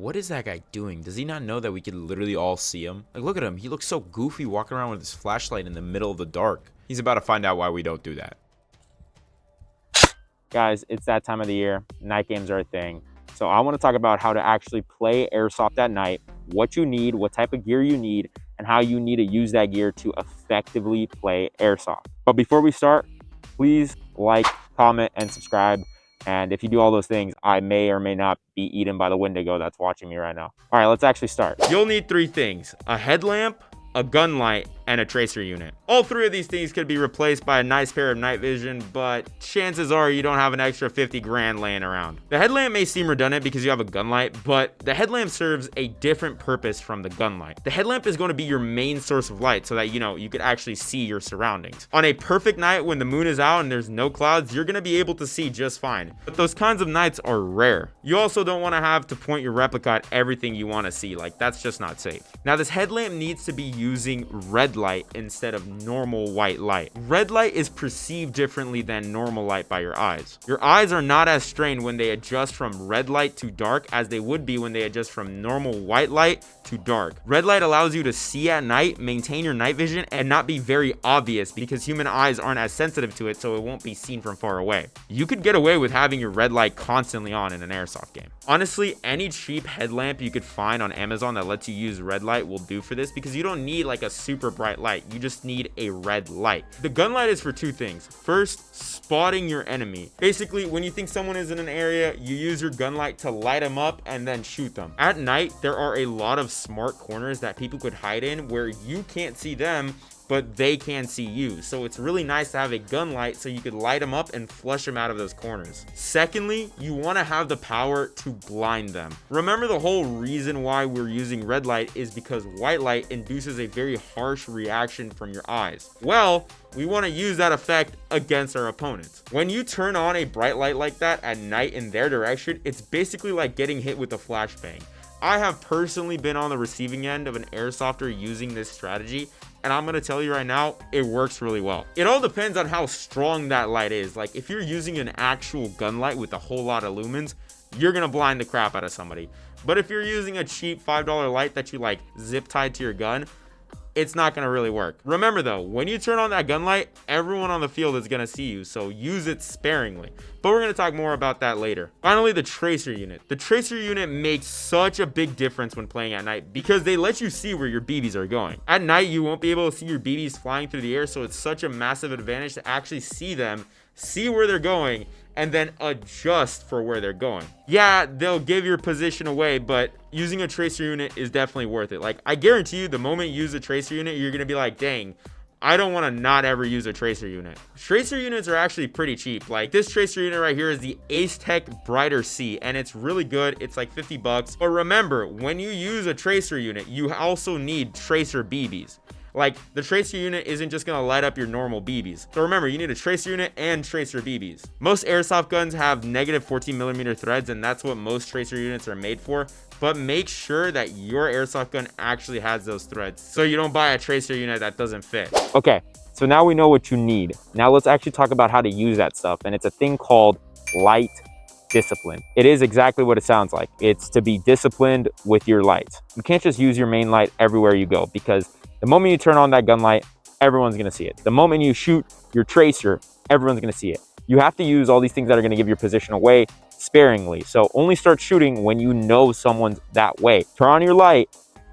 what is that guy doing? Does he not know that we could literally all see him? Like, look at him. He looks so goofy walking around with his flashlight in the middle of the dark. He's about to find out why we don't do that. Guys, it's that time of the year. Night games are a thing. So I want to talk about how to actually play Airsoft at night, what you need, what type of gear you need, and how you need to use that gear to effectively play Airsoft. But before we start, please like, comment, and subscribe. And if you do all those things, I may or may not be eaten by the Wendigo that's watching me right now. All right, let's actually start. You'll need 3 things: a headlamp, a gun light, and a tracer unit. All 3 of these things could be replaced by a nice pair of night vision, but chances are you don't have an extra 50 grand laying around. The headlamp may seem redundant because you have a gun light, but the headlamp serves a different purpose from the gun light. The headlamp is going to be your main source of light so that you could actually see your surroundings. On a perfect night when the moon is out and there's no clouds, you're going to be able to see just fine. But those kinds of nights are rare. You also don't want to have to point your replica at everything you want to see. Like, that's just not safe. Now, this headlamp needs to be using red light instead of normal white light. Red light is perceived differently than normal light by your eyes. Your eyes are not as strained when they adjust from red light to dark as they would be when they adjust from normal white light to dark. Red light allows you to see at night, maintain your night vision, and not be very obvious because human eyes aren't as sensitive to it, so it won't be seen from far away. You could get away with having your red light constantly on in an Airsoft game. Honestly, any cheap headlamp you could find on Amazon that lets you use red light will do for this, because you don't need like a super bright light. You just need a red light. The gun light is for 2 things. First, spotting your enemy. Basically, when you think someone is in an area, you use your gun light to light them up and then shoot them. At night, there are a lot of smart corners that people could hide in where you can't see them, but they can see you. So it's really nice to have a gun light so you could light them up and flush them out of those corners. Secondly, you want to have the power to blind them. Remember, the whole reason why we're using red light is because white light induces a very harsh reaction from your eyes. Well, we want to use that effect against our opponents. When you turn on a bright light like that at night in their direction, it's basically like getting hit with a flashbang. I have personally been on the receiving end of an airsofter using this strategy, and I'm gonna tell you right now, it works really well. It all depends on how strong that light is. Like, if you're using an actual gun light with a whole lot of lumens, you're gonna blind the crap out of somebody. But if you're using a cheap $5 light that you like zip tied to your gun, it's not gonna really work. Remember though, when you turn on that gun light, everyone on the field is gonna see you, so use it sparingly. But we're gonna talk more about that later. Finally, the tracer unit. The tracer unit makes such a big difference when playing at night because they let you see where your BBs are going. At night, you won't be able to see your BBs flying through the air, so it's such a massive advantage to actually see them, see where they're going, and then adjust for where they're going. Yeah, they'll give your position away, but using a tracer unit is definitely worth it. Like, I guarantee you, the moment you use a tracer unit, you're gonna be like, dang, I don't want to not ever use a tracer unit. Tracer units are actually pretty cheap. Like, this tracer unit right here is the Ace Tech Brighter C, and it's really good. It's like 50 bucks. But remember, when you use a tracer unit, you also need tracer BBs. Like, the tracer unit isn't just gonna light up your normal BBs. So remember, you need a tracer unit and tracer BBs. Most airsoft guns have negative 14mm threads, and that's what most tracer units are made for. But make sure that your airsoft gun actually has those threads, so you don't buy a tracer unit that doesn't fit. Okay, so now we know what you need. Now let's actually talk about how to use that stuff, and it's a thing called light discipline. It is exactly what it sounds like. It's to be disciplined with your lights. You can't just use your main light everywhere you go, because the moment you turn on that gun light, everyone's gonna see it. The moment you shoot your tracer, everyone's gonna see it. You have to use all these things that are gonna give your position away sparingly. So only start shooting when you know someone's that way. Turn on your light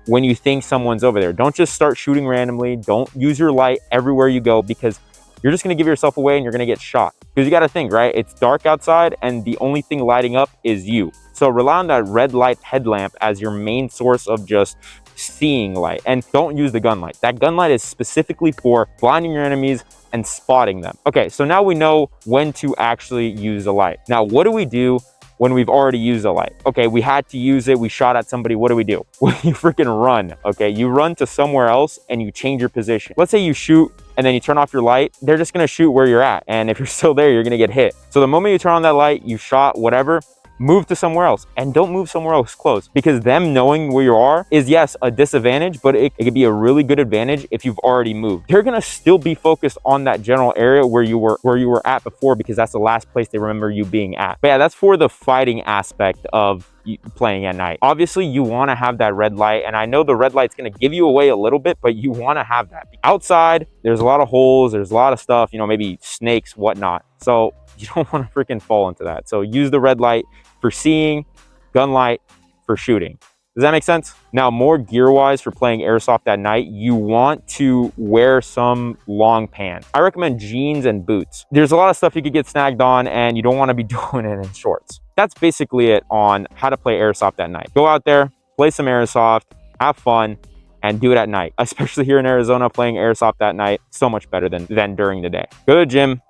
when you think someone's over there. Don't just start shooting randomly. Don't use your light everywhere you go, because you're just gonna give yourself away and you're gonna get shot. Because you gotta think, right? It's dark outside and the only thing lighting up is you. So rely on that red light headlamp as your main source of just seeing light, and don't use the gun light. That gun light is specifically for blinding your enemies and spotting them. Okay, so now we know when to actually use the light. Now, what do we do when we've already used a light? Okay, we had to use it, we shot at somebody, what do? Well, you freaking run, okay? You run to somewhere else and you change your position. Let's say you shoot and then you turn off your light, they're just gonna shoot where you're at, and if you're still there, you're gonna get hit. So the moment you turn on that light, you shot, whatever, move to somewhere else, and don't move somewhere else close, because them knowing where you are is, yes, a disadvantage, but it could be a really good advantage if you've already moved. They're gonna still be focused on that general area where you were at before, because that's the last place they remember you being at. But yeah, that's for the fighting aspect of playing at night. Obviously, you want to have that red light, and I know the red light's going to give you away a little bit, but you want to have that. Outside, there's a lot of holes, there's a lot of stuff, you know, maybe snakes, whatnot. So you don't want to freaking fall into that. So use the red light for seeing, gun light for shooting. Does that make sense? Now, more gear-wise for playing airsoft at night, you want to wear some long pants. I recommend jeans and boots. There's a lot of stuff you could get snagged on, and you don't want to be doing it in shorts. That's basically it on how to play airsoft at night. Go out there, play some airsoft, have fun, and do it at night. Especially here in Arizona, playing airsoft at night, so much better than during the day. Go to the gym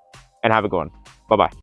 and have a good one. Bye-bye.